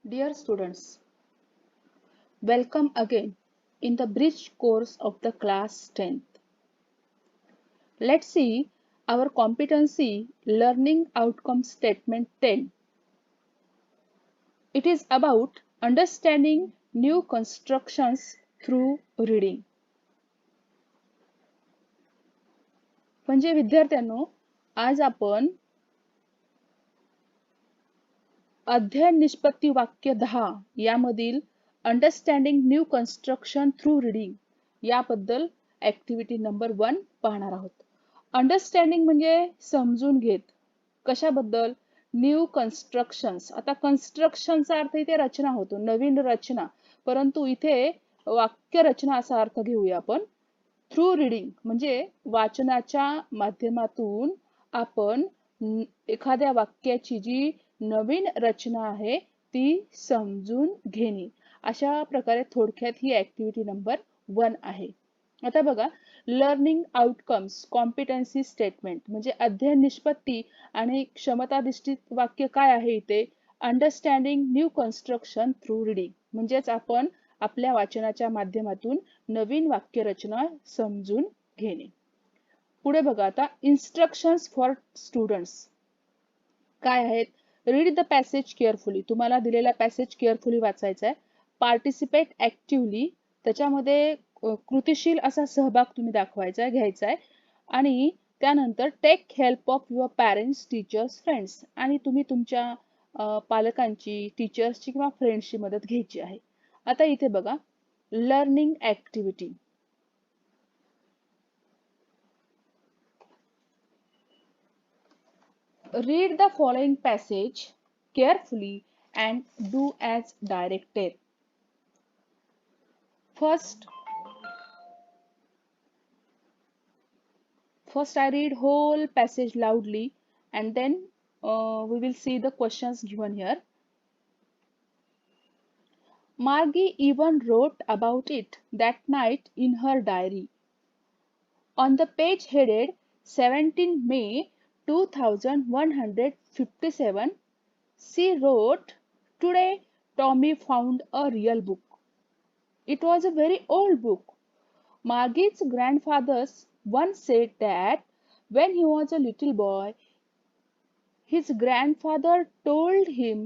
Dear students, welcome again in the bridge course of the class 10th. Let's see our competency learning outcome statement 10. It is about understanding new constructions through reading. म्हणजे विद्यार्थ्यांनो, आज आपण अध्ययन निष्पत्ती वाक्य 10 यामधील understanding new construction through reading याबद्दल activity number 1 पाहणार आहोत. अंडरस्टँडिंग म्हणजे समजून घेत. कशाबद्दल? New constructions. आता कन्स्ट्रक्शनचा अर्थ इथे रचना होतो, नवीन रचना. परंतु इथे वाक्य रचना असा अर्थ घेऊया आपण. थ्रू रीडिंग म्हणजे वाचनाच्या माध्यमातून आपण एखाद्या वाक्याची जी नवीन रचना आहे ती समजून घेणे. अशा प्रकारे थोडक्यात ही ऍक्टिव्हिटी नंबर 1 आहे. आता बघा, लर्निंग आउटकम्स कॉम्पिटन्सी स्टेटमेंट म्हणजे अध्ययन निष्पत्ती आणि क्षमताधिष्ठित वाक्य काय आहे इथे? Understanding new construction through reading म्हणजेच आपण आपल्या वाचनाच्या माध्यमातून नवीन वाक्यरचना समजून घेणे. पुढे बघा आता इन्स्ट्रक्शन्स फॉर स्टुडंट्स काय आहेत? Read the passage carefully. तुम्हाला दिलेला पॅसेज केअरफुली वाचायचा आहे. पार्टिसिपेट ऍक्टिव्हली त्याच्यामध्ये कृतीशील असा सहभाग तुम्ही दाखवायचा घ्यायचा आहे. आणि त्यानंतर take help of your parents, teachers, friends आणि तुम्ही तुमच्या पालकांची, टीचर्सची किंवा फ्रेंड्सची मदत घ्यायची आहे. आता इथे बघा, learning activity. Read the following passage carefully and do as directed. First I read whole passage loudly and then we will see the questions given here. Margie even wrote about it that night in her diary. On the page headed 17 May 2157, she wrote, "Today Tommy found a real book. It was a very old book. Margie's grandfather once said that when he was a little boy, his grandfather told him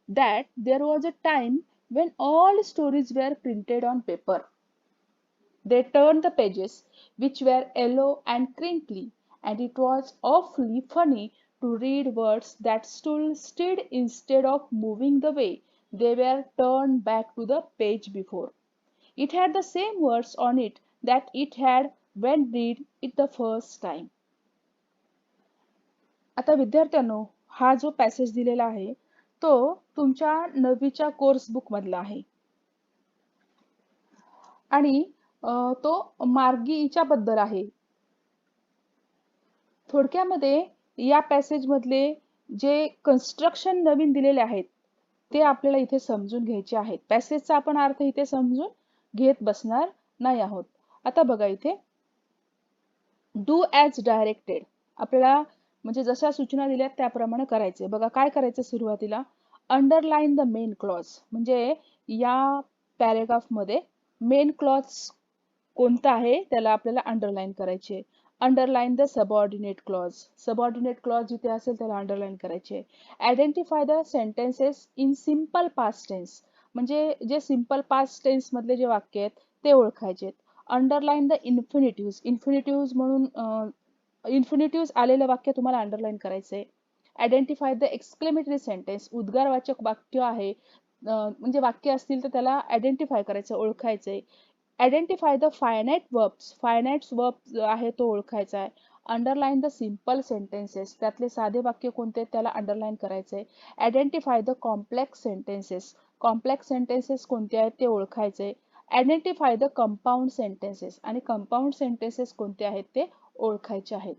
that there was a time when all stories were printed on paper. They turned the pages, which were yellow and crinkly, and it was awfully funny to read words that stood still instead of moving the way they were turned back to the page before. It had the same words on it that it had when read it the first time." आता विद्यार्थ्यांनो, हा जो passage दिलेला आहे तो तुमच्या 9वीच्या course book मधला आहे आणि तो मार्गीच्या बद्दल आहे. थोडक्यामध्ये या पॅसेज मधले जे कन्स्ट्रक्शन नवीन दिलेले आहेत ते आपल्याला इथे समजून घ्यायचे आहेत. पॅसेजचा आपण अर्थ इथे समजून घेत बसणार नाही आहोत. आता बघा इथे डू ॲज डायरेक्टेड. आपल्याला म्हणजे जशा सूचना दिल्यात त्याप्रमाणे करायचे. बघा काय करायचं सुरुवातीला, अंडरलाईन द मेन क्लॉज म्हणजे या पॅरेग्राफ मध्ये मेन क्लॉज कोणता आहे त्याला आपल्याला अंडरलाईन करायचे. Underline the subordinate clause. Subordinate clause जिथे असेल त्याला अंडरलाईन करायचे. Identify the sentences in simple past tense म्हणजे जे सिम्पल पास्ट टेन्स मधले जे वाक्य आहेत ते ओळखायचे. Underline the infinitive. इन्फिनिटिव्ह म्हणून इन्फिनिटिव्ह आलेलं वाक्य तुम्हाला अंडरलाईन करायचंय. Identify the exclamatory sentence. उद्गारवाचक वाक्य आहे म्हणजे वाक्य असतील तर त्याला आयडेंटिफाय करायचं, ओळखायचंय. Identify the finite verbs. Finite verb आहे तो ओळखायचा आहे. Underline the simple sentences. त्यातले साधे वाक्य कोणते त्याला अंडरलाईन करायचंय. Identify the complex sentences. Complex sentences कोणते आहेत ते ओळखायचे. आयडेंटिफाय द कंपाऊंड सेंटेन्सेस आणि कंपाऊंड सेंटेन्सेस कोणते आहेत ते ओळखायचे आहेत.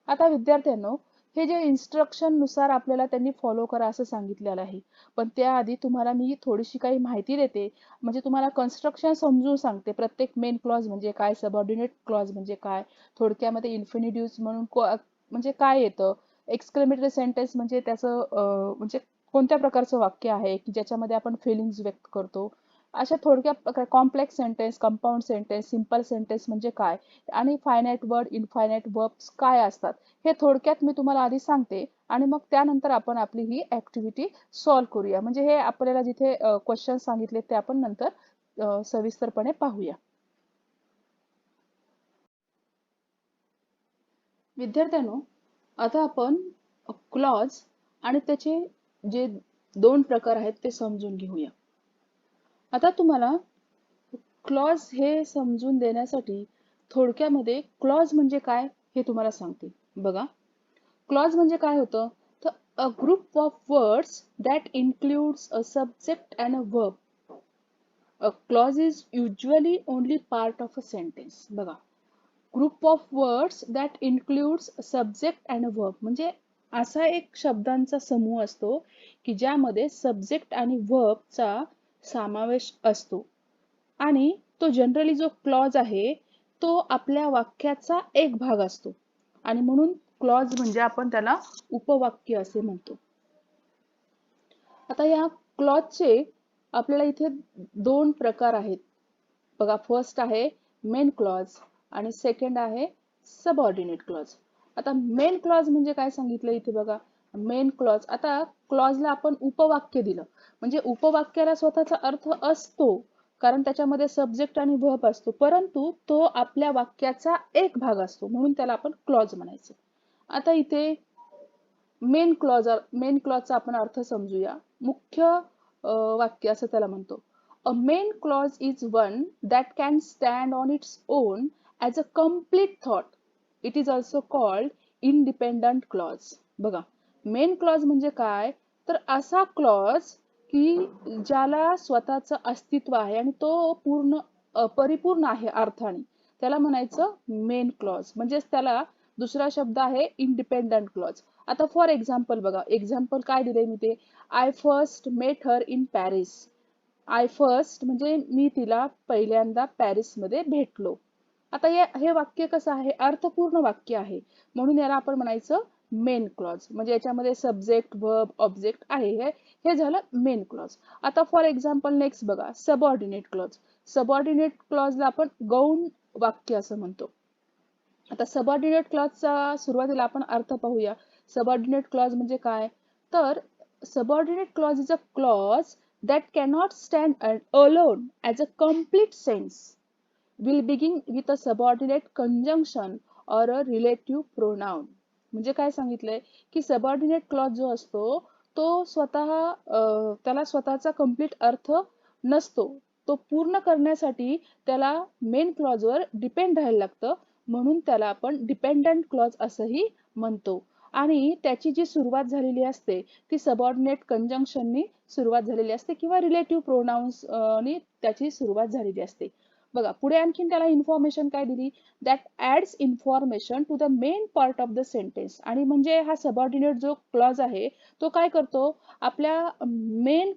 आता विद्यार्थ्यांनो, हे जे इन्स्ट्रक्शन नुसार आपल्याला त्यांनी फॉलो करा असं सांगितलेलं आहे, पण त्याआधी तुम्हाला मी थोडीशी काही माहिती देते. म्हणजे तुम्हाला कन्स्ट्रक्शन समजून सांगते. प्रत्येक मेन क्लॉज म्हणजे काय, सबऑर्डिनेट क्लॉज म्हणजे काय, थोडक्यामध्ये इन्फिनिटिव्ह म्हणून म्हणजे काय येतं, एक्सक्लेमेटरी सेंटेन्स म्हणजे त्याचं म्हणजे कोणत्या प्रकारचं वाक्य आहे की ज्याच्यामध्ये आपण फिलिंग्स व्यक्त करतो. अशा थोडक्या complex sentence, compound sentence, simple sentence म्हणजे काय आणि फायनाईट वर्ड, इनफायनाईट वर्ब्स काय असतात हे थोडक्यात मी तुम्हाला आधी सांगते आणि मग त्यानंतर आपण आपली ही ऍक्टिव्हिटी सॉल्व्ह करूया. म्हणजे हे आपल्याला जिथे क्वेश्चन सांगितले ते आपण नंतर सविस्तरपणे पाहूया. विद्यार्थ्यांनो, आता आपण क्लॉज आणि त्याचे जे दोन प्रकार आहेत ते समजून घेऊया. आता तुम्हाला क्लॉज हे समजून देण्यासाठी थोडक्यामध्ये क्लॉज म्हणजे काय हे तुम्हाला सांगते. बघा, क्लॉज म्हणजे काय होतं तर a group of words that includes a subject and a verb. A clause is usually only part of a sentence. बघा, group of words that includes subject and a verb म्हणजे असा एक शब्दांचा समूह असतो की ज्यामध्ये सब्जेक्ट आणि वर्बचा समावेश असतो आणि तो जनरली जो क्लॉज आहे तो आपल्या वाक्याचा एक भाग असतो आणि म्हणून क्लॉज म्हणजे आपण त्याला उपवाक्य असे म्हणतो. आता या क्लॉजचे आपल्याला इथे दोन प्रकार आहेत. बघा, फर्स्ट आहे मेन क्लॉज आणि सेकंड आहे सबऑर्डिनेट क्लॉज. आता मेन क्लॉज म्हणजे काय सांगितलं इथे बघा, मेन क्लॉज. आता क्लॉजला आपण उपवाक्य दिलं म्हणजे उपवाक्याला स्वतःचा अर्थ असतो कारण त्याच्यामध्ये सब्जेक्ट आणि वर्ब असतो, परंतु तो आपल्या वाक्याचा एक भाग असतो म्हणून त्याला आपण क्लॉज म्हणायचं. आता इथे मेन क्लॉजचा आपण अर्थ समजूया. मुख्य वाक्य असं त्याला म्हणतो. अ main clause is one that can stand on its own as a complete thought. It is also called independent clause. बघा, मेन क्लॉज म्हणजे काय तर असा क्लॉज की ज्याला स्वतःचं अस्तित्व आहे आणि तो परिपूर्ण आहे अर्थाने, त्याला म्हणायचं मेन क्लॉज. म्हणजेच त्याला दुसरा शब्द आहे इंडिपेंडंट क्लॉज. आता फॉर एक्झाम्पल बघा, एक्झाम्पल काय दिलंय मी ते, I first met her in Paris. I first म्हणजे मी तिला पहिल्यांदा पॅरिसमध्ये भेटलो. आता हे वाक्य कसं आहे, अर्थपूर्ण वाक्य आहे म्हणून याला आपण म्हणायचं मेन क्लॉज. म्हणजे याच्यामध्ये सब्जेक्ट, वर्ब, ऑब्जेक्ट आहे. हे झालं मेन क्लॉज. आता फॉर एक्झाम्पल नेक्स्ट बघा, सबऑर्डिनेट क्लॉज. सबऑर्डिनेट क्लॉजला आपण गौण वाक्य असं म्हणतो. आता सबऑर्डिनेट क्लॉजचा सुरुवातीला आपण अर्थ पाहूया. सबऑर्डिनेट क्लॉज म्हणजे काय तर subordinate clause is a clause that cannot stand alone as a complete sentence, will begin with a subordinate conjunction or a relative pronoun. म्हणजे काय सांगितलंय की सबऑर्डिनेट क्लॉज जो असतो तो त्याला स्वतःचा कंप्लीट अर्थ नसतो. तो पूर्ण करण्यासाठी त्याला मेन क्लॉजवर डिपेंड राहायला लागतं म्हणून त्याला आपण डिपेंडंट क्लॉज असंही म्हणतो. आणि त्याची जी सुरुवात झालेली असते ती सबऑर्डिनेट कंजंक्शननी सुरुवात झालेली असते किंवा रिलेटिव्ह प्रोनाउन्स नी त्याची सुरुवात झालेली असते. बघा, पुढे आणखीन त्याला इन्फॉर्मेशन काय दिली, that adds information to the main part of the sentence. आणि म्हणजे हा सबऑर्डिनेट जो क्लॉज आहे तो काय करतो, आपल्या मेन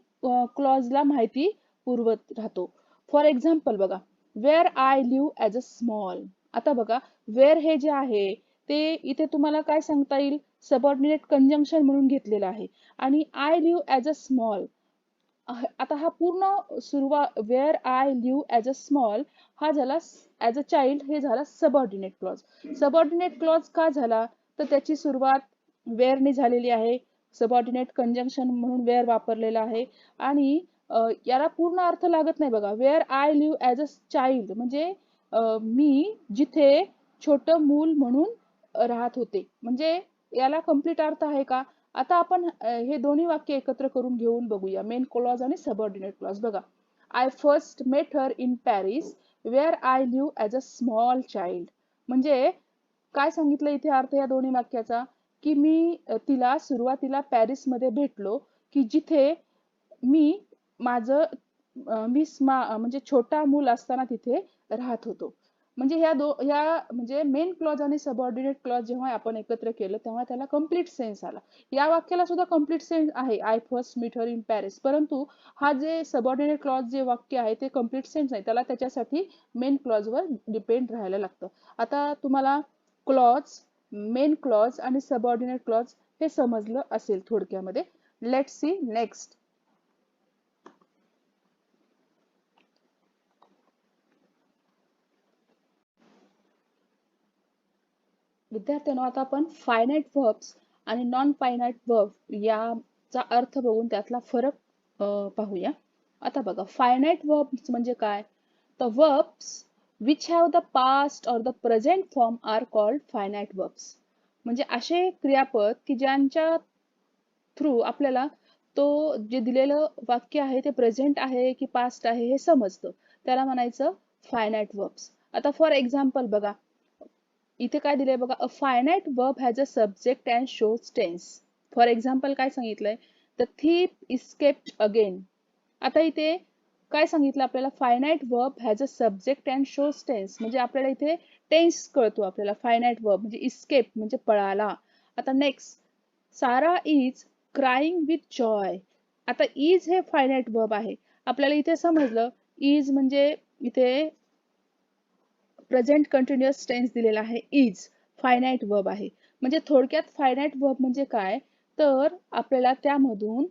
क्लॉजला माहिती पुरवत राहतो. फॉर एक्झाम्पल बघा, wear I live as a small. आता बघा, वेअर हे जे आहे ते इथे तुम्हाला काय सांगता येईल, सबऑर्डिनेट कंजंक्शन म्हणून घेतलेलं आहे आणि I live as a small. आता हा पूर्ण सुरुवात wear I live as a small हा झाला ॲज अ चाइल्ड, हे झाला सबऑर्डिनेट क्लॉज. सबऑर्डिनेट क्लॉज का झाला तर त्याची सुरुवात वेअरने झालेली आहे, सबऑर्डिनेट कंजंक्शन म्हणून वेअर वापरलेला आहे आणि याला पूर्ण अर्थ लागत नाही. बघा, wear I live as a child म्हणजे मी जिथे छोटं मूल म्हणून राहत होते. म्हणजे याला कंप्लीट अर्थ आहे का. आता आपण हे दोन्ही वाक्य एकत्र करून घेऊन बघूया, मेन क्लॉज आणि सबऑर्डिनेट क्लॉज. बघा, I first met her in Paris wear I live as a small child. म्हणजे काय सांगितलं इथे अर्थ या दोन्ही वाक्याचा की मी तिला सुरुवातीला पॅरिसमध्ये भेटलो की जिथे मी माझं म्हणजे छोटा मूल असताना तिथे राहत होतो. म्हणजे ह्या म्हणजे मेन क्लॉज आणि सबऑर्डिनेट क्लॉज जेव्हा आपण एकत्र केलं तेव्हा त्याला कम्प्लीट सेन्स आला. या वाक्याला सुद्धा कम्प्लीट सेन्स आहे, I first meet her in Paris, परंतु हा जे सबऑर्डिनेट क्लॉज जे वाक्य आहे ते कम्प्लीट सेन्स नाही, त्याला त्याच्यासाठी मेन क्लॉजवर डिपेंड राहायला लागतं. आता तुम्हाला क्लॉज, मेन क्लॉज आणि सबऑर्डिनेट क्लॉज हे समजलं असेल थोडक्यामध्ये. Let's see next. विद्यार्थ्यांनो, आता आपण फायनाइट वर्ब्स आणि नॉन फायनाइट वर्ब याचा अर्थ बघून त्यातला फरक पाहूया. आता बघा, फायनाइट वर्ब्स म्हणजे काय? The verbs which have the past or the present form are called finite verbs. म्हणजे असे क्रियापद की ज्यांच्या थ्रू आपल्याला तो जे दिलेलं वाक्य आहे ते प्रेझेंट आहे की पास्ट आहे हे समजतं, त्याला म्हणायचं फायनाइट वर्ब्स. आता फॉर एक्झाम्पल बघा, इथे काय दिलंय बघा, a finite verb has a subject and shows tense. For example काय सांगितलंय, द थीप इस्केप्ड अगेन. आता इथे काय सांगितलं आपल्याला, finite verb has a subject and shows tense, म्हणजे आपल्याला इथे टेन्स कळतो आपल्याला. फायनाइट वर्ब म्हणजे इस्केप म्हणजे पळाला. आता next, Sara is crying with joy. आता इज हे फायनाइट वर्ब आहे, आपल्याला इथे समजलं. इज म्हणजे इथे प्रेझेंट कंटिन्युअस टेन्स दिलेला आहे, इज फायनाइट वर्ब आहे. म्हणजे थोडक्यात फायनाइट वर्ब म्हणजे काय, तर आपल्याला त्यामधून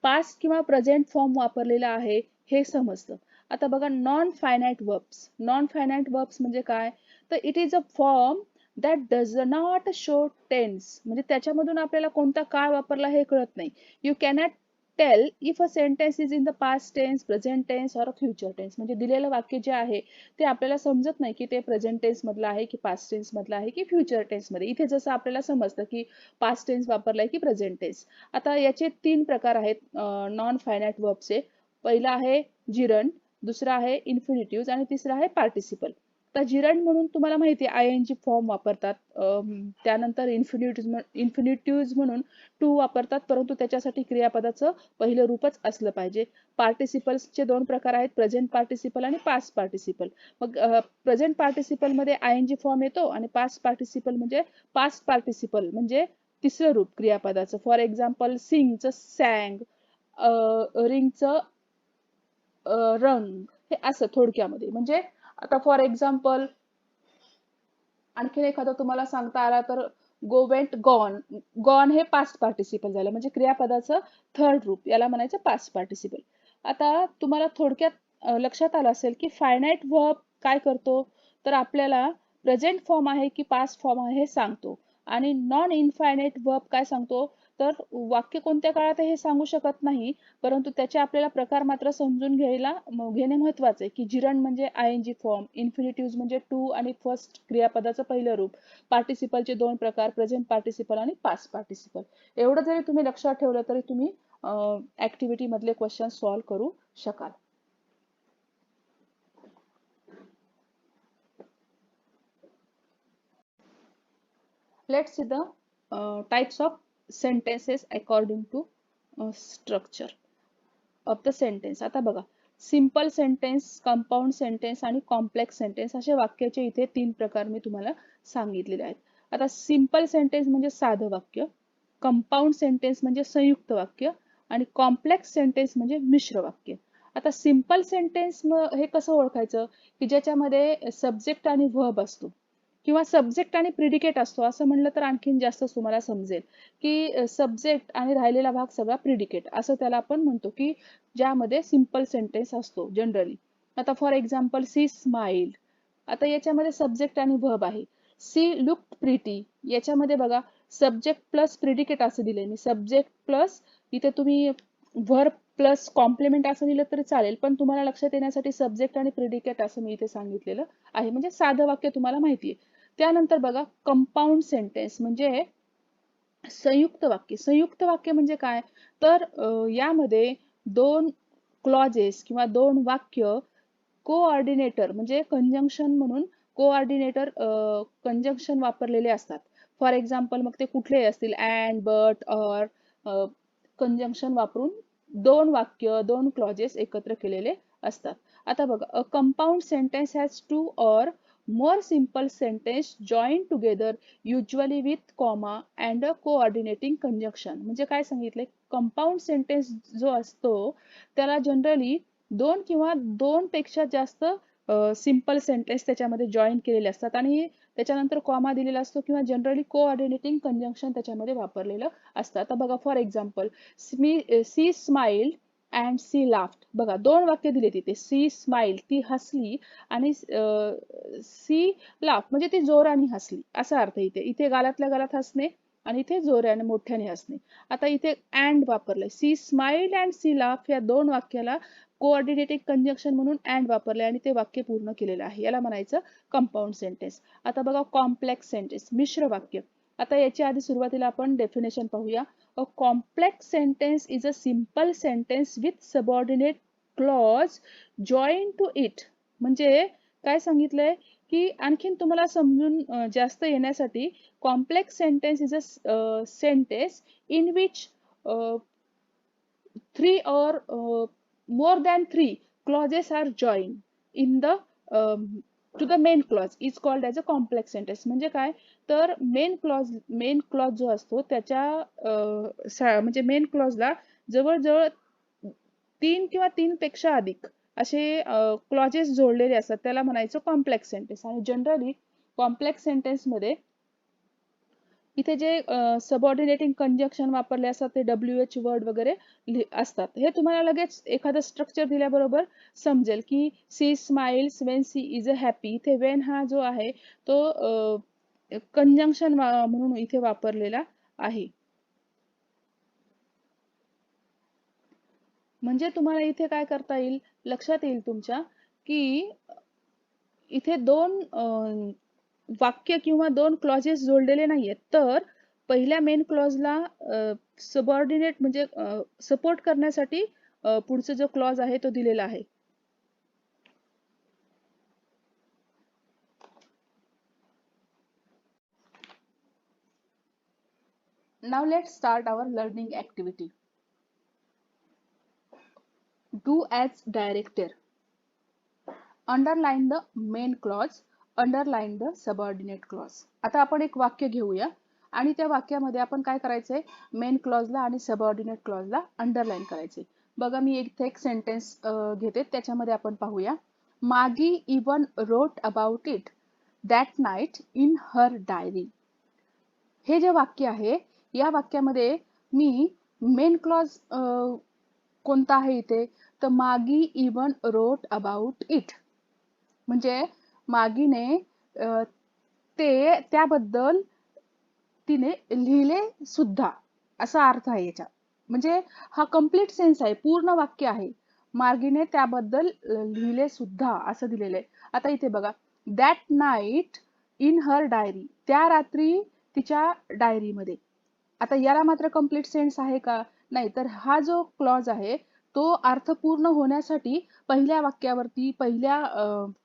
पास्ट किंवा प्रेझेंट फॉर्म वापरलेला आहे हे समजतं. आता बघा, non finite verbs. Non finite verbs म्हणजे काय, तर it is a form that does not show tense. म्हणजे त्याच्यामधून आपल्याला कोणता काळ वापरला हे कळत नाही. You cannot tell if a sentence is in the past tense, present tense or future tense. म्हणजे दिलेलं वाक्य जे आहे ते आपल्याला समजत नाही की ते प्रेझेंट टेन्स मधलं आहे की पास्ट टेन्स मधलं आहे की फ्युचर टेन्स मध्ये. इथे जसं आपल्याला समजतं की पास्ट टेन्स वापरलाय की प्रेझेंट टेन्स. आता याचे 3 प्रकार आहेत नॉन फायनाइट वर्बचे. पहिला आहे जिरंड, दुसरा आहे इन्फिनिटिव्ह आणि तिसरा आहे पार्टिसिपल. आता जिरंड म्हणून तुम्हाला माहिती आहे आयएनजी फॉर्म वापरतात. त्यानंतर इन्फिनिटिव्ह म्हणून टू वापरतात, परंतु त्याच्यासाठी क्रियापदाचं पहिलं रूपच असलं पाहिजे. पार्टिसिपल्सचे 2 प्रकार आहेत, प्रेझेंट पार्टिसिपल आणि पास्ट पार्टिसिपल. मग प्रेझेंट पार्टिसिपल मध्ये आयएनजी फॉर्म येतो आणि पास्ट पार्टिसिपल म्हणजे पास्ट पार्टिसिपल म्हणजे तिसरं रूप क्रियापदाचं. फॉर एक्झाम्पल, सिंगचं सॅंग, रिंगचं रंग, हे असं थोडक्यामध्ये. म्हणजे आता फॉर एक्झाम्पल आणखीन एखादं तुम्हाला सांगता आला तर, गो वेंट गॉन. गॉन हे पास्ट पार्टिसिपल झालं, म्हणजे क्रियापदाचं थर्ड रूप, याला म्हणायचं पास्ट पार्टिसिपल. आता तुम्हाला थोडक्यात लक्षात आलं असेल की फायनाइट वर्ब काय करतो, तर आपल्याला प्रेझेंट फॉर्म आहे की पास्ट फॉर्म आहे हे सांगतो. आणि नॉन इनफायनाइट वर्ब काय सांगतो, तर वाक्य कोणत्या काळात आहे हे सांगू शकत नाही, परंतु त्याचे आपल्याला प्रकार मात्र समजून घेणे महत्वाचे आहे. की जिरंड म्हणजे आयएनजी फॉर्म, इन्फिनिटिव्ह म्हणजे टू आणि फर्स्ट क्रियापदाचं पहिलं रूप, पार्टिसिपलचे 2 प्रकार, प्रेझेंट पार्टिसिपल आणि पास्ट पार्टिसिपल. एवढं जरी तुम्ही लक्षात ठेवलं तरी तुम्ही ऍक्टिव्हिटी मधले क्वेश्चन सॉल्व्ह करू शकाल. Let's see the types of sentences according to structure of the sentence. आता बघा, सिंपल सेंटेन्स, कंपाऊंड सेंटेन्स आणि कॉम्प्लेक्स सेंटेन्स असे वाक्याचे इथे 3 प्रकार मी तुम्हाला सांगितलेले आहेत. आता सिंपल सेंटेन्स म्हणजे साधं वाक्य, कंपाऊंड सेंटेन्स म्हणजे संयुक्त वाक्य आणि कॉम्प्लेक्स सेंटेन्स म्हणजे मिश्र वाक्य. आता सिंपल सेंटेन्स हे कसं ओळखायचं, की ज्याच्यामध्ये सब्जेक्ट आणि व्हर्ब असतो किंवा सब्जेक्ट आणि प्रिडिकेट असतो, असं म्हणलं तर आणखीन जास्त तुम्हाला समजेल. की सब्जेक्ट आणि राहिलेला भाग सगळा प्रिडिकेट, असं त्याला आपण म्हणतो की ज्यामध्ये सिंपल सेंटेन्स असतो जनरली. आता फॉर एक्झाम्पल, सी स्माइल्ड. आता याच्यामध्ये सब्जेक्ट आणि व्हर्ब आहे. सी लुक्ड प्रिटी, याच्यामध्ये बघा सब्जेक्ट प्लस प्रिडिकेट असं दिलंय मी. सब्जेक्ट प्लस इथे तुम्ही व्हर्ब प्लस कॉम्प्लिमेंट असं दिलं तरी चालेल, पण तुम्हाला लक्षात येण्यासाठी सब्जेक्ट आणि प्रिडिकेट असं मी इथे सांगितलेलं आहे. म्हणजे साधं वाक्य तुम्हाला माहिती आहे. त्यानंतर बघा, कंपाऊंड सेंटेन्स म्हणजे संयुक्त वाक्य. संयुक्त वाक्य म्हणजे काय, तर यामध्ये 2 क्लॉजेस किंवा 2 वाक्य कोऑर्डिनेटर म्हणजे कंजंक्शन म्हणून कोऑर्डिनेटर कंजंक्शन वापरलेले असतात. फॉर एक्झाम्पल, मग ते कुठलेही असतील, अँड, बट, ऑर, कंजंक्शन वापरून 2 वाक्य, 2 क्लॉजेस एकत्र केलेले असतात. आता बघा, a compound sentence has 2 or more simple sentence joined together usually with comma and a coordinating conjunction. म्हणजे काय सांगितलंय, कंपाऊंड सेंटेन्स जो असतो त्याला जनरली 2 किंवा 2 पेक्षा जास्त सिंपल सेंटेन्स त्याच्यामध्ये जॉईन केलेले असतात आणि त्याच्यानंतर कॉमा दिलेला असतो किंवा जनरली कोऑर्डिनेटिंग कंजंक्शन त्याच्यामध्ये वापरलेलं असतं. आता बघा for example she smiled and she laughed. बघा दोन वाक्य दिले तिथे. सी स्माइल ती हसली आणि सी लाफ म्हणजे ती जोराने हसली असा अर्थ इथे. इथे गालातल्या गालात हसणे आणि इथे जोराने मोठ्याने हसणे. आता इथे अँड वापरलंय. She smiled and she laugh या दोन वाक्याला कोऑर्डिनेटिंग कंजंक्शन म्हणून अँड वापरले आणि ते वाक्य पूर्ण केलेलं आहे. याला म्हणायचं कंपाऊंड सेंटेन्स. आता बघा कॉम्प्लेक्स सेंटेन्स मिश्र वाक्य. आता याच्या आधी सुरुवातीला आपण डेफिनेशन पाहूया. A complex sentence is a simple sentence with subordinate clause join to it. म्हणजे काय सांगितलंय की आणखीन तुम्हाला समजून जास्त येण्यासाठी complex sentence is a sentence in which 3 or more than 3 clauses are joined in the to the main clause is called as a complex sentence. म्हणजे काय तर मेन क्लॉज जो असतो त्याच्या म्हणजे मेन क्लॉजला जवळजवळ 3 किंवा 3 पेक्षा अधिक असे क्लॉजेस जोडलेले असतात, त्याला म्हणायचं कॉम्प्लेक्स सेंटेन्स. आणि जनरली कॉम्प्लेक्स सेंटेन्स मध्ये इथे जे सबऑर्डिनेटिंग कंजंक्शन वापरले असतात ते WH वर्ड वगैरे असतात. हे तुम्हाला लगेच एखादं स्ट्रक्चर दिल्याबरोबर समजेल की she smiles when she is a happy. इथे वेन हा जो आहे तो कंजंक्शन म्हणून इथे वापरलेला आहे. म्हणजे तुम्हाला इथे काय करता येईल, लक्षात येईल तुमच्या की इथे दोन वाक्य किंवा दोन क्लॉजेस जोडलेले नाहीयेत, तर पहिल्या मेन क्लॉजला सबऑर्डिनेट म्हणजे सपोर्ट करण्यासाठी पुढचा जो क्लॉज आहे तो दिलेला आहे. Now let's start our learning activity. Do as directed. Underline the main clause, underline the subordinate clause. आता आपण एक वाक्य घेऊया आणि त्या वाक्यामध्ये आपण काय करायचंय, मेन क्लॉजला आणि सबऑर्डिनेट क्लॉजला अंडरलाईन करायचे. बघा मी एक सेंटेन्स घेते, त्याच्यामध्ये आपण पाहूया. मागी even wrote about it that night in her diary. हे जे वाक्य आहे या वाक्यामध्ये मी मेन क्लॉज कोणता आहे इथे, तर मागी इवन रोट अबाउट इट. म्हणजे मागीने ते त्याबद्दल तिने लिहिले सुद्धा असा अर्थ आहे याचा. म्हणजे हा कंप्लीट सेन्स आहे, पूर्ण वाक्य आहे. मार्गीने त्याबद्दल लिहिले सुद्धा असं दिलेलं आहे. आता इथे बघा that night in her diary, त्या रात्री तिच्या डायरीमध्ये. आता याला मात्र कंप्लीट सेन्स आहे का, नाही. तर हा जो क्लॉज आहे तो अर्थ पूर्ण होण्यासाठी पहिल्या वाक्यावरती पहिल्या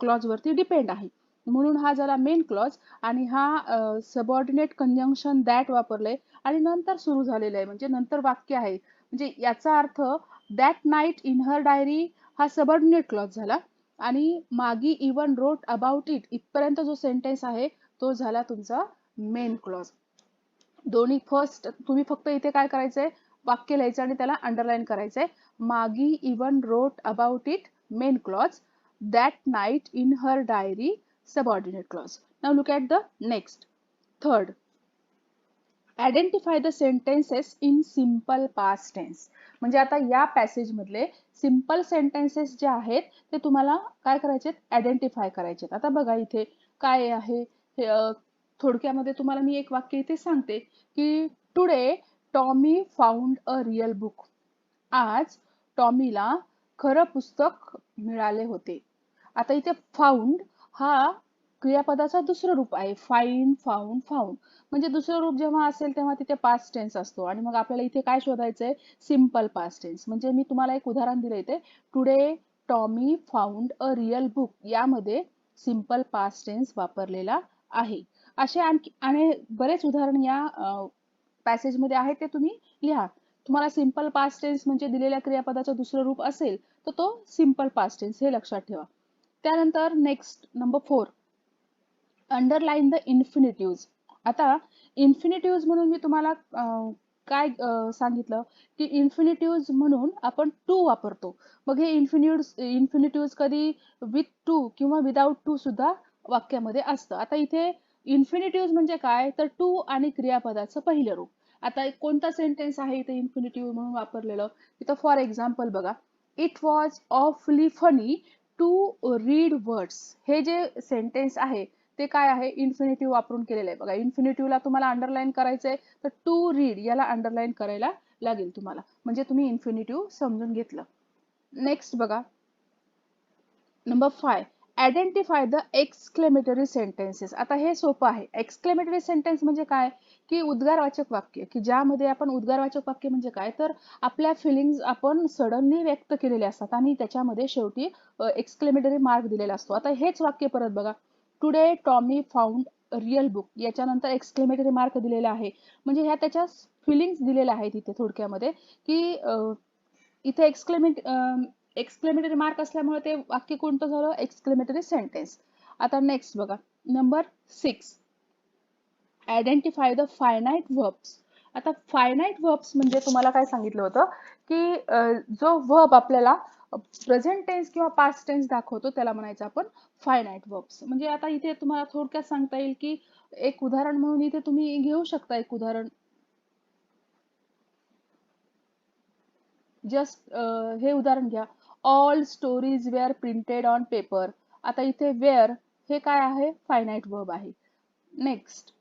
क्लॉज वरती डिपेंड आहे. म्हणून हा झाला मेन क्लॉज आणि हा सबऑर्डिनेट कंजंक्शन दॅट वापरलंय आणि नंतर सुरू झालेलं आहे, म्हणजे नंतर वाक्य आहे. म्हणजे याचा अर्थ that night in her diary हा सबऑर्डिनेट क्लॉज झाला आणि मागी इवन रोट अबाउट इट इथपर्यंत जो सेंटेन्स आहे तो झाला तुमचा मेन क्लॉज. दोन्ही फर्स्ट तुम्ही फक्त इथे काय करायचंय, वाक्य लिहायचं आणि त्याला अंडरलाईन करायचंय. Maggie even wrote about it main clause, that night in her diary subordinate clause. Now look at the next. Third, identify the sentences in simple past tense. म्हणजे आता या पॅसेज मधले सिंपल सेंटेन्सेस जे आहेत ते तुम्हाला काय करायचे, आयडेंटिफाय करायचे. आता बघा इथे काय आहे, थोडक्यामध्ये तुम्हाला मी एक वाक्य इथे सांगते की today Tommy found a real book. आज टॉमीला खरं पुस्तक मिळाले होते. आता इथे फाउंड हा क्रियापदाचा दुसरं रूप आहे. फाइंड, फाउंड, फाउंड म्हणजे दुसरं रूप जेव्हा असेल तेव्हा तिथे पास्ट टेन्स असतो आणि मग आपल्याला इथे काय शोधायचंय, सिंपल पास्ट टेन्स. म्हणजे मी तुम्हाला एक उदाहरण दिलं इथे, today Tommy found a real book. यामध्ये सिंपल पास्ट टेन्स वापरलेला आहे. असे आणखी आणि बरेच उदाहरण या पॅसेज मध्ये आहेत, ते तुम्ही लिहा. तुम्हाला सिंपल पास्ट टेन्स म्हणजे दिलेल्या क्रियापदाचं दुसरं रूप असेल तर तो सिंपल पास्ट टेन्स, हे लक्षात ठेवा. त्यानंतर नेक्स्ट नंबर 4, अंडरलाईन द इन्फिनिटिव्ज. आता इन्फिनिटिव्ज म्हणून मी तुम्हाला काय सांगितलं की इन्फिनिटिव्ज म्हणून आपण टू वापरतो. मग हे इन्फिनिटिव्ज कधी विथ टू किंवा विदाउट टू सुद्धा वाक्यामध्ये असतं. आता इथे इन्फिनिटिव्ह म्हणजे काय, तर टू आणि क्रियापदाचं पहिलं रूप. आता एक कोणता सेंटेन्स आहे इथे इन्फिनिटिव्ह म्हणून वापरलेलं, इथं फॉर एक्झाम्पल बघा, it was awfully funny to read words. हे जे सेंटेन्स आहे ते काय आहे, इन्फिनिटिव्ह वापरून केलेलं आहे. बघा, इन्फिनिटिव्हला तुम्हाला अंडरलाईन करायचंय तर टू रीड याला अंडरलाईन करायला लागेल तुम्हाला, म्हणजे तुम्ही इन्फिनिटिव्ह समजून घेतलं. नेक्स्ट बघा, number 5, identify the exclamatory sentences. आता हे सोपं आहे. एक्सक्लेमेटरी सेंटेन्स म्हणजे काय, की उद्गारवाचक वाक्य, की ज्यामध्ये आपण उद्गारवाचक वाक्य म्हणजे काय, तर आपल्या फिलिंग्ज आपण सडनली व्यक्त केलेले असतात आणि त्याच्यामध्ये शेवटी एक्सक्लेमेटरी मार्क दिलेला असतो. आता हेच वाक्य परत बघा, today Tommy found real book, याच्यानंतर एक्सक्लेमेटरी मार्क दिलेला आहे, म्हणजे ह्या त्याच्या फिलिंग्स दिलेल्या आहेत इथे थोडक्यामध्ये, की इथे एक्सक्लेमेटरी मार्क असल्यामुळे ते वाक्य कोणतं झालं, एक्सक्लेमेटरी सेंटेन्स. आता नेक्स्ट बघा, number 6, identify the finite verbs. आता फायनाइट व्हर्ब्स म्हणजे तुम्हाला काय सांगितलं होतं, की जो व्हर्ब आपल्याला प्रेझेंट टेन्स किंवा पास्ट टेन्स दाखवतो त्याला म्हणायचं आपण फायनाइट व्हर्ब्स. म्हणजे आता इथे तुम्हाला थोडक्यात सांगता येईल, की एक उदाहरण म्हणून इथे तुम्ही घेऊ शकता एक उदाहरण. जस्ट हे उदाहरण घ्या, all stories were printed on paper. आता इथे वेअर हे काय आहे, फायनाइट वर्ब आहे. Next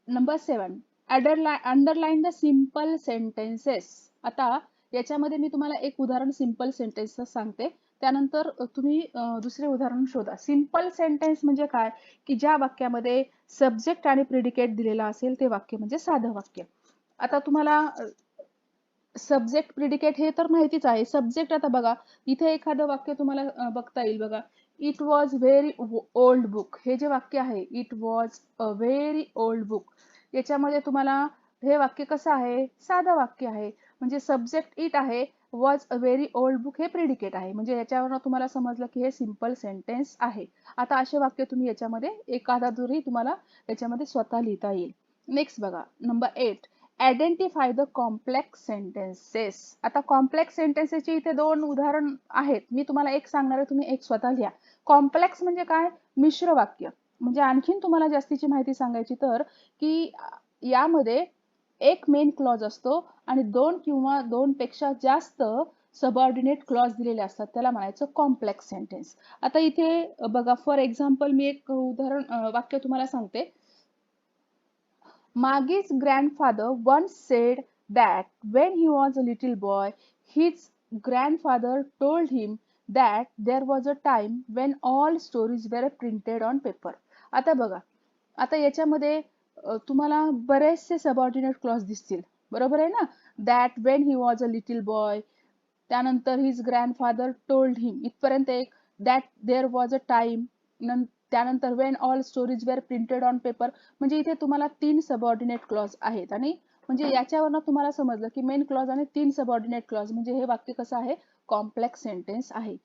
number 7, underline the simple sentences. आता याच्यामध्ये मी तुम्हाला एक उदाहरण सिम्पल सेंटेन्स सांगते, त्यानंतर तुम्ही दुसरे उदाहरण शोधा. सिम्पल सेंटेन्स म्हणजे काय, की ज्या वाक्यामध्ये सब्जेक्ट आणि प्रिडिकेट दिलेला असेल ते वाक्य म्हणजे साधं वाक्य. आता तुम्हाला सब्जेक्ट प्रिडिकेट हे तर माहितीच आहे. सब्जेक्ट आता बघा, इथे एखादं वाक्य तुम्हाला बघता येईल बघा, it was very old book. हे जे वाक्य आहे, it was a very old book, याच्यामध्ये तुम्हाला हे वाक्य कसं आहे, साधं वाक्य आहे. म्हणजे सब्जेक्ट इट आहे, was a very old book हे प्रिडिकेट आहे, म्हणजे याच्यावरून तुम्हाला समजलं की हे सिम्पल सेंटेन्स आहे. आता असे वाक्य तुम्ही याच्यामध्ये एखादा जरी तुम्हाला याच्यामध्ये स्वतः लिहिता येईल. नेक्स्ट बघा, number 8, identify the complex sentences. आता कॉम्प्लेक्स सेंटेन्सेसची इथे दोन उदाहरण आहेत, मी तुम्हाला एक सांगणार आहे, तुम्ही एक स्वतः लिहा. कॉम्प्लेक्स म्हणजे काय, मिश्र वाक्य. म्हणजे आणखीन तुम्हाला जास्तीची माहिती सांगायची तर, की यामध्ये एक मेन क्लॉज असतो आणि दोन किंवा दोन पेक्षा जास्त सबऑर्डिनेट क्लॉज दिलेले असतात, त्याला म्हणायचं कॉम्प्लेक्स सेंटेन्स. आता इथे बघा, फॉर एक्झाम्पल मी एक उदाहरण वाक्य तुम्हाला सांगते. Maggie's grandfather once said that when he was a little boy, his grandfather told him that there was a time when all stories were printed on paper. आता बघा, आता याच्यामध्ये तुम्हाला बरेचसे सबऑर्डिनेट क्लॉज दिसतील, बरोबर आहे ना. That when he was a little boy, त्यानंतर हिज ग्रँडफादर टोल्ड हिम, इथपर्यंत एक. That there was a time, त्यानंतर when all stories were printed on paper. म्हणजे इथे तुम्हाला 3 सबऑर्डिनेट क्लॉज आहेत, आणि म्हणजे याच्यावरनं तुम्हाला समजलं की मेन क्लॉज आणि 3 सबऑर्डिनेट क्लॉज म्हणजे हे वाक्य कसं आहे, कॉम्प्लेक्स सेंटेन्स आहे.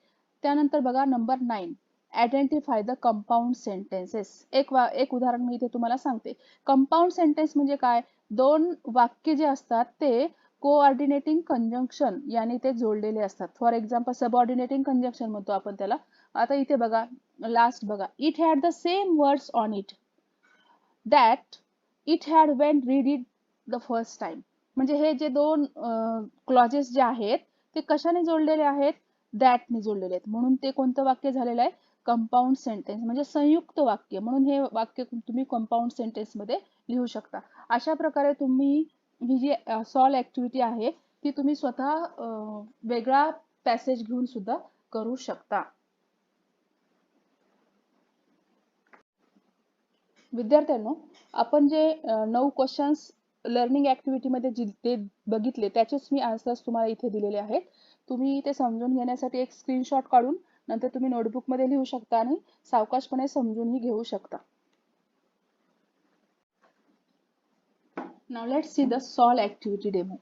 त्यानंतर बघा, number 9, identify the compound sentences. एक उदाहरण मी इथे तुम्हाला सांगते. कंपाऊंड सेंटेन्स म्हणजे काय, दोन वाक्य जे असतात ते कोऑर्डिनेटिंग कंजंक्शन याने ते जोडलेले असतात. फॉर एक्झाम्पल सबऑर्डिनेटिंग कंजंक्शन म्हणतो आपण त्याला. आता इथे बघा, लास्ट बघा, it had the same words on it that it had Wien read it the first time. म्हणजे हे जे दोन क्लॉजेस जे आहेत ते कशाने जोडलेले आहेत, दॅटने जोडलेले आहेत, म्हणून ते कोणतं वाक्य झालेलं आहे, कंपाऊंड सेंटेन्स, म्हणजे संयुक्त वाक्य. म्हणून हे वाक्य तुम्ही कंपाऊंड सेंटेन्स मध्ये लिहू शकता. अशा प्रकारे तुम्ही ही जी सॉल्व ऍक्टिव्हिटी आहे ती तुम्ही स्वतः वेगळा पॅसेज घेऊन सुद्धा करू शकता. विद्यार्थ्यांनो, आपण जे 9 क्वेश्चन्स लर्निंग ऍक्टिव्हिटी मध्ये ते बघितले त्याचेच मी आन्सर्स तुम्हाला इथे दिलेले आहेत. तुम्ही ते समजून घेण्यासाठी एक स्क्रीनशॉट काढून नंतर तुम्ही नोटबुक मध्ये लिहू शकता आणि सावकाशपणे समजूनही घेऊ शकता. Now let's see the solve activity demo.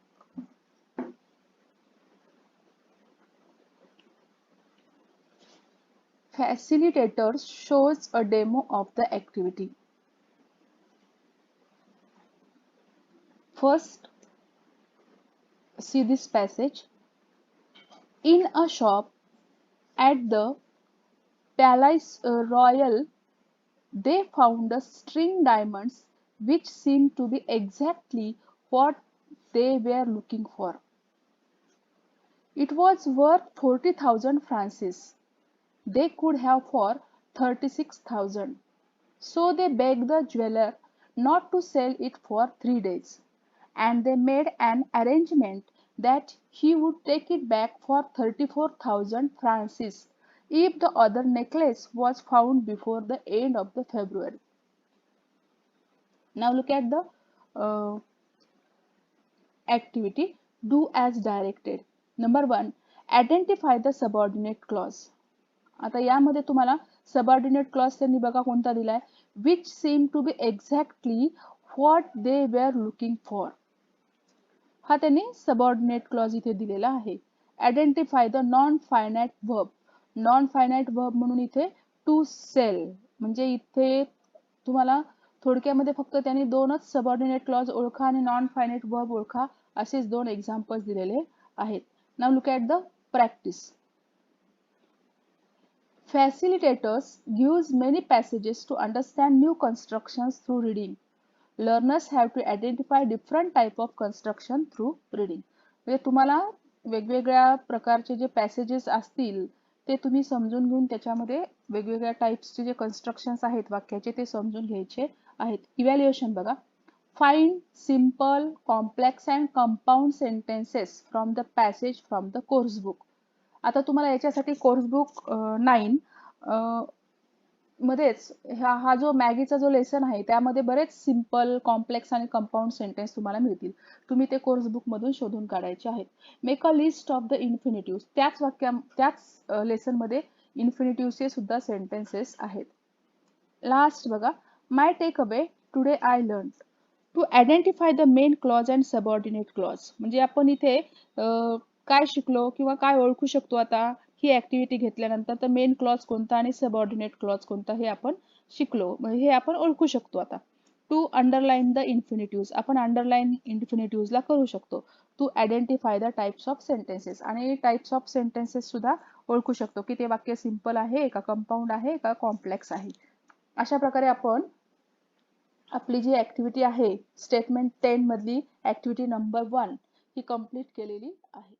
Facilitator shows a demo of the activity. First, see this passage. In a shop at the Palais Royal, they found a string diamonds which seemed to be exactly what they were looking for. It was worth 40,000 francs. They could have for 36,000. So they begged the jeweler not to sell it for 3 days, and they made an arrangement that he would take it back for 34,000 francs if the other necklace was found before the end of the February. Now look at the uh, activity. Do as directed. Number 1, identify the subordinate clause. आता यामध्ये तुम्हाला subordinate clause त्यांनी बघा कोणता दिलाय, which seem to be exactly what they were looking for. हा त्यांनी subordinate clause इथे दिलेला आहे. Identify the non finite verb. Non finite verb म्हणून इथे टू सेल, म्हणजे इथे तुम्हाला थोडक्यामध्ये फक्त त्यांनी दोनच सबऑर्डिनेट क्लॉज ओळखा आणि नॉन फायनाइट वर्ब ओळखा असेच दोन एक्झाम्पल्स दिलेले आहेत. Now look at the practice. Facilitators use many passages to understand new constructions through reading. Learners have to identify different type of construction through reading. म्हणजे तुम्हाला वेगवेगळ्या प्रकारचे जे पॅसेजेस असतील ते तुम्ही समजून घेऊन त्याच्यामध्ये वेगवेगळ्या टाइप्सचे जे कन्स्ट्रक्शन्स आहेत वाक्याचे ते समजून घ्यायचे आहेत. इव्हॅल्युएशन बघा. Find simple, complex and compound sentences from the passage from the course book. आता तुम्हाला याच्यासाठी कोर्स बुक 9 मध्येच हा जो मॅगीचा जो लेसन आहे त्यामध्ये बरेच सिंपल, कॉम्प्लेक्स आणि कंपाऊंड सेंटेन्स तुम्हाला मिळतील. तुम्ही ते कोर्स बुक मधून शोधून काढायचे आहेत. Make a list of the infinitive. त्याच लेसन मध्ये इन्फिनिटिव्हचे सुद्धा सेंटेन्सेस आहेत. लास्ट बघा. My takeaway today I learn to identify the main clause and subordinate clause. म्हणजे आपण इथे काय शिकलो किंवा काय ओळखू शकतो आता ही ऍक्टिव्हिटी घेतल्यानंतर, तर मेन क्लॉज कोणता आणि सबऑर्डिनेट क्लॉज कोणता हे आपण शिकलो, म्हणजे हे आपण ओळखू शकतो आता. To underline the infinitive. आपण अंडरलाईन इन्फिनिटिव्हला करू शकतो. To identify the types of sentences. आणि टाइप्स ऑफ सेंटेन्सेस सुद्धा ओळखू शकतो की ते वाक्य सिंपल आहे का, कंपाऊंड आहे का, कॉम्प्लेक्स आहे. अशा प्रकारे आपण आपली जी ऍक्टिव्हिटी आहे स्टेटमेंट 10 मधली ऍक्टिव्हिटी नंबर 1 ही कंप्लीट केलेली आहे.